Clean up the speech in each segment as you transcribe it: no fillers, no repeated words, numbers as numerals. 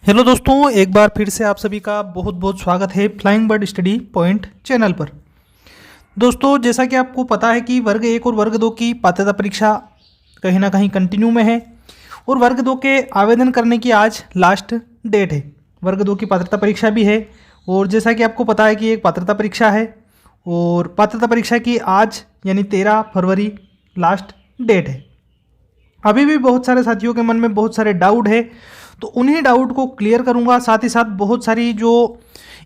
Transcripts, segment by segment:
Hello दोस्तों, एक बार फिर से आप सभी का बहुत बहुत स्वागत है flying bird study point channel पर। दोस्तों, जैसा कि आपको पता है कि वर्ग 1 और वर्ग 2 की पात्रता परीक्षा कहीं ना कहीं कंटिन्यू में है और वर्ग 2 के आवेदन करने की आज लास्ट डेट है। वर्ग 2 की पात्रता परीक्षा भी है और जैसा कि आपको पता है कि एक पात्रता परीक्षा है और पात्रता परीक्षा की आज यानी 13 फरवरी लास्ट डेट है। अभी भी बहुत सारे साथियों के मन में बहुत सारे डाउट है, तो उन्हीं डाउट को क्लियर करूंगा। साथ ही साथ बहुत सारी जो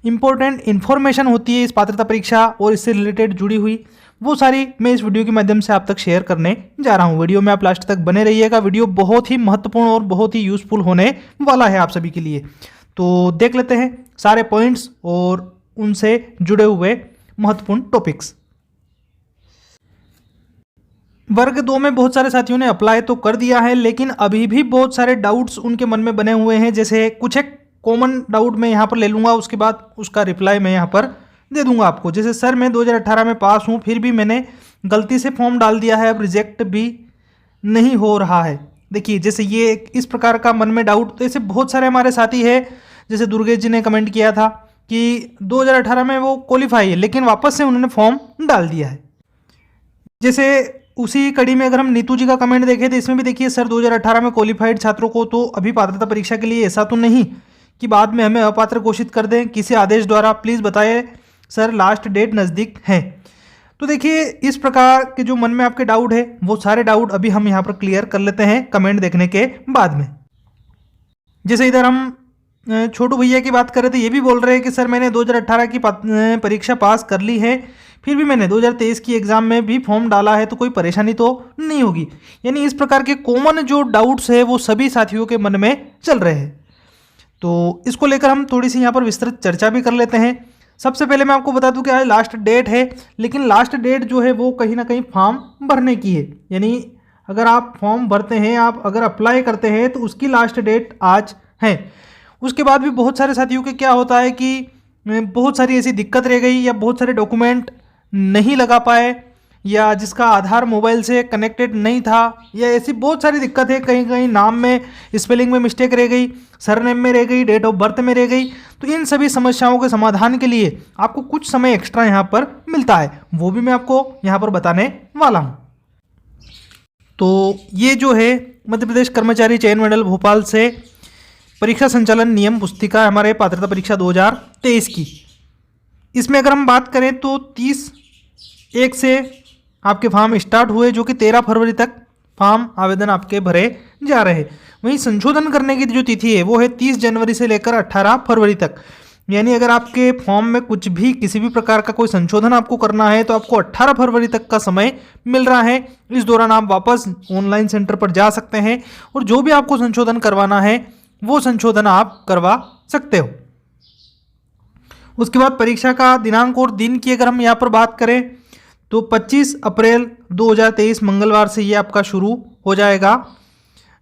इम्पोर्टेंट इन्फॉर्मेशन होती है इस पात्रता परीक्षा और इससे रिलेटेड जुड़ी हुई, वो सारी मैं इस वीडियो के माध्यम से आप तक शेयर करने जा रहा हूं। वीडियो में आप लास्ट तक बने रहिएगा। वीडियो बहुत ही महत्वपूर्ण और बहुत ही यूजफुल होने वाला है आप सभी के लिए। तो देख लेते हैं सारे पॉइंट्स और उनसे जुड़े हुए महत्वपूर्ण टॉपिक्स। वर्ग 2 में बहुत सारे साथियों ने अप्लाई तो कर दिया है, लेकिन अभी भी बहुत सारे डाउट्स उनके मन में बने हुए हैं। जैसे कुछ एक कॉमन डाउट मैं यहाँ पर ले लूँगा, उसके बाद उसका रिप्लाई मैं यहाँ पर दे दूंगा आपको। जैसे सर मैं 2018 में पास हूँ, फिर भी मैंने गलती से फॉर्म डाल दिया है, अब रिजेक्ट भी नहीं हो रहा है। देखिए, जैसे ये इस प्रकार का मन में डाउट, तो ऐसे बहुत सारे हमारे साथी है। जैसे दुर्गेश जी ने कमेंट किया था कि 2018 में वो क्वालिफाई है, लेकिन वापस से उन्होंने फॉर्म डाल दिया है। जैसे उसी कड़ी में अगर हम नीतू जी का कमेंट देखें तो इसमें भी देखिए, सर 2018 में क्वालिफाइड छात्रों को तो अभी पात्रता परीक्षा के लिए ऐसा तो नहीं कि बाद में हमें अपात्र घोषित कर दें किसी आदेश द्वारा, प्लीज़ बताइए सर, लास्ट डेट नज़दीक है। तो देखिए, इस प्रकार के जो मन में आपके डाउट है वो सारे डाउट अभी हम यहाँ पर क्लियर कर लेते हैं कमेंट देखने के बाद में। जैसे इधर हम छोटू भैया की बात करें तो ये भी बोल रहे हैं कि सर मैंने 2018 की परीक्षा पास कर ली है, फिर भी मैंने 2023 की एग्ज़ाम में भी फॉर्म डाला है, तो कोई परेशानी तो नहीं होगी। यानी इस प्रकार के कॉमन जो डाउट्स है वो सभी साथियों के मन में चल रहे हैं। तो इसको लेकर हम थोड़ी सी यहाँ पर विस्तृत चर्चा भी कर लेते हैं। सबसे पहले मैं आपको बता दूं कि आज लास्ट डेट है, लेकिन लास्ट डेट जो है वो कहीं ना कहीं फॉर्म भरने की है। यानी अगर आप फॉर्म भरते हैं, आप अगर अप्लाई करते हैं तो उसकी लास्ट डेट आज है। उसके बाद भी बहुत सारे साथियों के क्या होता है कि बहुत सारी ऐसी दिक्कत रह गई, या बहुत सारे डॉक्यूमेंट नहीं लगा पाए, या जिसका आधार मोबाइल से कनेक्टेड नहीं था, या ऐसी बहुत सारी दिक्कत है। कहीं कहीं नाम में स्पेलिंग में मिस्टेक रह गई, सरनेम में रह गई, डेट ऑफ बर्थ में रह गई। तो इन सभी समस्याओं के समाधान के लिए आपको कुछ समय एक्स्ट्रा यहाँ पर मिलता है, वो भी मैं आपको यहाँ पर बताने वाला हूँ। तो ये जो है मध्य प्रदेश कर्मचारी चयन मंडल भोपाल से परीक्षा संचालन नियम पुस्तिका हमारे पात्रता परीक्षा 2023 की, इसमें अगर हम बात करें तो 30/1 से आपके फॉर्म स्टार्ट हुए, जो कि 13 फरवरी तक फॉर्म आवेदन आपके भरे जा रहे हैं। वहीं संशोधन करने की जो तिथि है वो है 30 जनवरी से लेकर 18 फरवरी तक। यानी अगर आपके फॉर्म में कुछ भी किसी भी प्रकार का कोई संशोधन आपको करना है तो आपको 18 फरवरी तक का समय मिल रहा है। इस दौरान आप वापस ऑनलाइन सेंटर पर जा सकते हैं और जो भी आपको संशोधन करवाना है वो संशोधन आप करवा सकते हो। उसके बाद परीक्षा का दिनांक और दिन की अगर हम यहाँ पर बात करें तो 25 अप्रैल 2023 मंगलवार से ये आपका शुरू हो जाएगा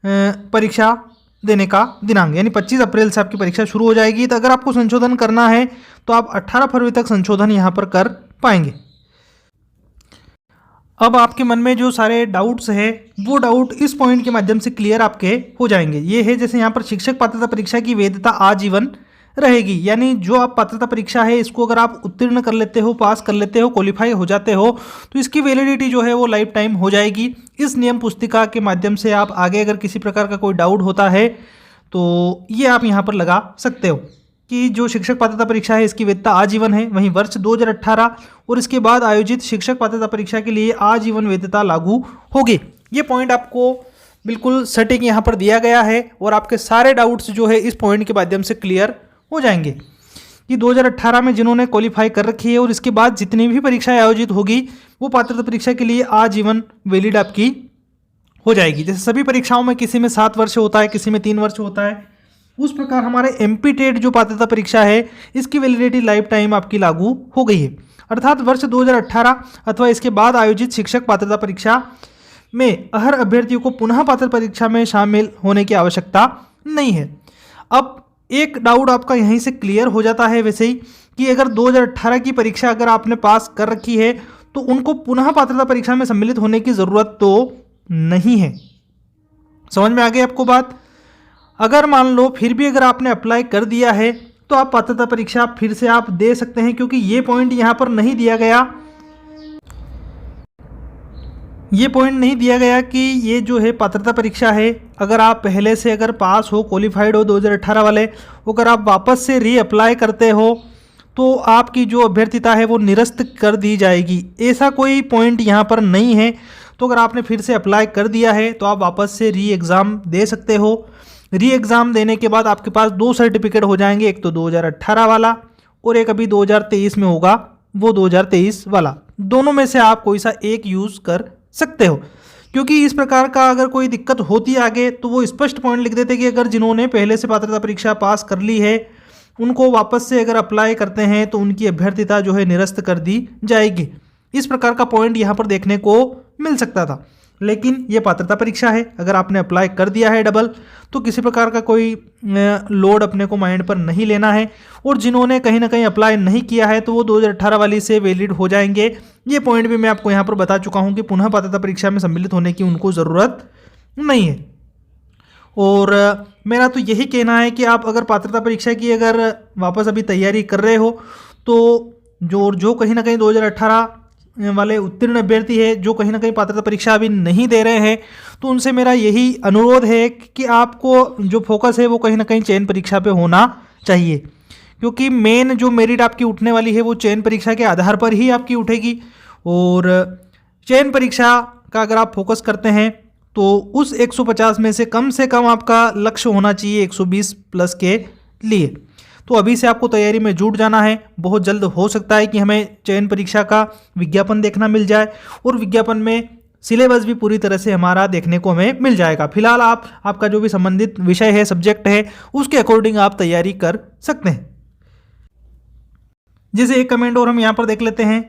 परीक्षा देने का दिनांक। यानी 25 अप्रैल से आपकी परीक्षा शुरू हो जाएगी। तो अगर आपको संशोधन करना है तो आप 18 फरवरी तक संशोधन यहाँ पर कर पाएंगे। अब आपके मन में जो सारे डाउट्स हैं वो डाउट इस पॉइंट के माध्यम से क्लियर आपके हो जाएंगे। ये है, जैसे यहाँ पर शिक्षक पात्रता परीक्षा की वैधता आजीवन रहेगी। यानी जो आप पात्रता परीक्षा है इसको अगर आप उत्तीर्ण कर लेते हो, पास कर लेते हो, क्वालिफाई हो जाते हो, तो इसकी वैलिडिटी जो है वो लाइफ टाइम हो जाएगी। इस नियम पुस्तिका के माध्यम से आप आगे अगर किसी प्रकार का कोई डाउट होता है तो ये आप यहाँ पर लगा सकते हो कि जो शिक्षक पात्रता परीक्षा है इसकी वैधता आजीवन है। वहीं वर्ष 2018 और इसके बाद आयोजित शिक्षक पात्रता परीक्षा के लिए आजीवन वैधता लागू होगी। ये पॉइंट आपको बिल्कुल सटीक यहाँ पर दिया गया है और आपके सारे डाउट्स जो है इस पॉइंट के माध्यम से क्लियर हो जाएंगे कि 2018 में जिन्होंने क्वालिफाई कर रखी है और इसके बाद जितनी भी परीक्षाएं आयोजित होगी वो पात्रता परीक्षा के लिए आजीवन वैलिड आपकी हो जाएगी। जैसे सभी परीक्षाओं में किसी में 7 वर्ष होता है, किसी में 3 वर्ष होता है, उस प्रकार हमारे एमपी टेट जो पात्रता परीक्षा है इसकी वैलिडिटी लाइफ टाइम आपकी लागू हो गई है। अर्थात वर्ष 2018 अथवा इसके बाद आयोजित शिक्षक पात्रता परीक्षा में हर अभ्यर्थियों को पुनः पात्रता परीक्षा में शामिल होने की आवश्यकता नहीं है। अब एक डाउट आपका यहीं से क्लियर हो जाता है वैसे ही कि अगर 2018 की परीक्षा अगर आपने पास कर रखी है तो उनको पुनः पात्रता परीक्षा में सम्मिलित होने की ज़रूरत तो नहीं है। समझ में आ गई आपको बात? अगर मान लो फिर भी अगर आपने अप्लाई कर दिया है तो आप पात्रता परीक्षा फिर से आप दे सकते हैं, क्योंकि ये पॉइंट यहाँ पर नहीं दिया गया, ये पॉइंट नहीं दिया गया कि ये जो है पात्रता परीक्षा है, अगर आप पहले से अगर पास हो, क्वालिफाइड हो 2018 वाले, अगर आप वापस से री अप्लाई करते हो तो आपकी जो अभ्यर्थिता है वो निरस्त कर दी जाएगी। ऐसा कोई पॉइंट यहाँ पर नहीं है। तो अगर आपने फिर से अप्लाई कर दिया है तो आप वापस से री एग्ज़ाम दे सकते हो। री एग्ज़ाम देने के बाद आपके पास 2 सर्टिफिकेट हो जाएंगे, एक तो 2018 वाला और एक अभी 2023 में होगा वो 2023 वाला। दोनों में से आप कोई सा एक यूज़ कर सकते हो, क्योंकि इस प्रकार का अगर कोई दिक्कत होती आगे तो वो स्पष्ट पॉइंट लिख देते कि अगर जिन्होंने पहले से पात्रता परीक्षा पास कर ली है उनको वापस से अगर अप्लाई करते हैं तो उनकी अभ्यर्थिता जो है निरस्त कर दी जाएगी। इस प्रकार का पॉइंट यहाँ पर देखने को मिल सकता था, लेकिन ये पात्रता परीक्षा है। अगर आपने अप्लाई कर दिया है डबल तो किसी प्रकार का कोई लोड अपने को माइंड पर नहीं लेना है। और जिन्होंने कहीं ना कहीं अप्लाई नहीं किया है तो वो 2018 वाली से वैलिड हो जाएंगे। ये पॉइंट भी मैं आपको यहाँ पर बता चुका हूँ कि पुनः पात्रता परीक्षा में सम्मिलित होने की उनको ज़रूरत नहीं है। और मेरा तो यही कहना है कि आप अगर पात्रता परीक्षा की अगर वापस अभी तैयारी कर रहे हो तो जो कहीं ना कहीं 2018 वाले उत्तीर्ण अभ्यर्थी है, जो कहीं ना कहीं पात्रता परीक्षा अभी नहीं दे रहे हैं, तो उनसे मेरा यही अनुरोध है कि आपको जो फोकस है वो कहीं ना कहीं चयन परीक्षा पे होना चाहिए, क्योंकि मेन जो मेरिट आपकी उठने वाली है वो चयन परीक्षा के आधार पर ही आपकी उठेगी। और चयन परीक्षा का अगर आप फोकस करते हैं तो उस 150 में से कम आपका लक्ष्य होना चाहिए 120 प्लस के लिए। तो अभी से आपको तैयारी में जुट जाना है। बहुत जल्द हो सकता है कि हमें चयन परीक्षा का विज्ञापन देखना मिल जाए और विज्ञापन में सिलेबस भी पूरी तरह से हमारा देखने को हमें मिल जाएगा। फिलहाल आपका जो भी संबंधित विषय है, सब्जेक्ट है, उसके अकॉर्डिंग आप तैयारी कर सकते हैं। जैसे एक कमेंट और हम यहाँ पर देख लेते हैं।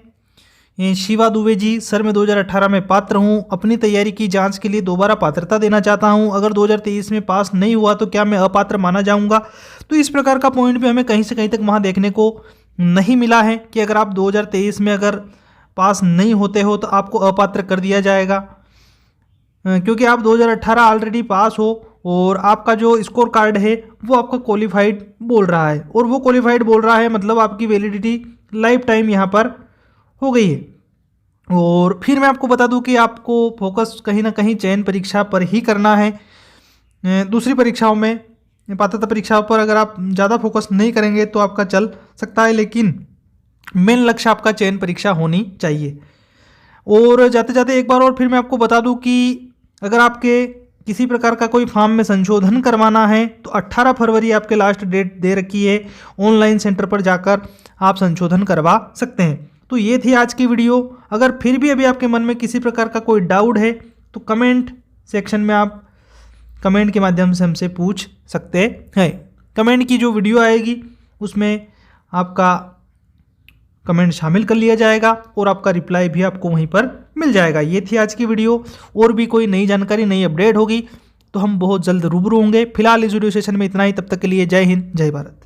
शिवा दुबे जी, सर मैं 2018 में पात्र हूं, अपनी तैयारी की जांच के लिए दोबारा पात्रता देना चाहता हूं, अगर 2023 में पास नहीं हुआ तो क्या मैं अपात्र माना जाऊंगा। तो इस प्रकार का पॉइंट भी हमें कहीं से कहीं तक वहां देखने को नहीं मिला है कि अगर आप 2023 में अगर पास नहीं होते हो तो आपको अपात्र कर दिया जाएगा, क्योंकि आप 2018 ऑलरेडी पास हो और आपका जो स्कोर कार्ड है वो आपका क्वालिफाइड बोल रहा है, और वो क्वालिफाइड बोल रहा है मतलब आपकी वैलिडिटी लाइफ टाइम यहाँ पर हो गई है। और फिर मैं आपको बता दूं कि आपको फोकस कहीं ना कहीं चयन परीक्षा पर ही करना है। दूसरी परीक्षाओं में, पात्रता परीक्षाओं पर अगर आप ज़्यादा फोकस नहीं करेंगे तो आपका चल सकता है, लेकिन मेन लक्ष्य आपका चयन परीक्षा होनी चाहिए। और जाते जाते एक बार और फिर मैं आपको बता दूं कि अगर आपके किसी प्रकार का कोई फॉर्म में संशोधन करवाना है तो 18 फरवरी आपके लास्ट डेट दे रखी है। ऑनलाइन सेंटर पर जाकर आप संशोधन करवा सकते हैं। तो ये थी आज की वीडियो। अगर फिर भी अभी आपके मन में किसी प्रकार का कोई डाउट है तो कमेंट सेक्शन में आप कमेंट के माध्यम से हमसे पूछ सकते हैं। कमेंट की जो वीडियो आएगी उसमें आपका कमेंट शामिल कर लिया जाएगा और आपका रिप्लाई भी आपको वहीं पर मिल जाएगा। ये थी आज की वीडियो। और भी कोई नई जानकारी, नई अपडेट होगी तो हम बहुत जल्द रूबरू होंगे। फिलहाल इस वीडियो सेशन में इतना ही। तब तक के लिए जय हिंद, जय भारत।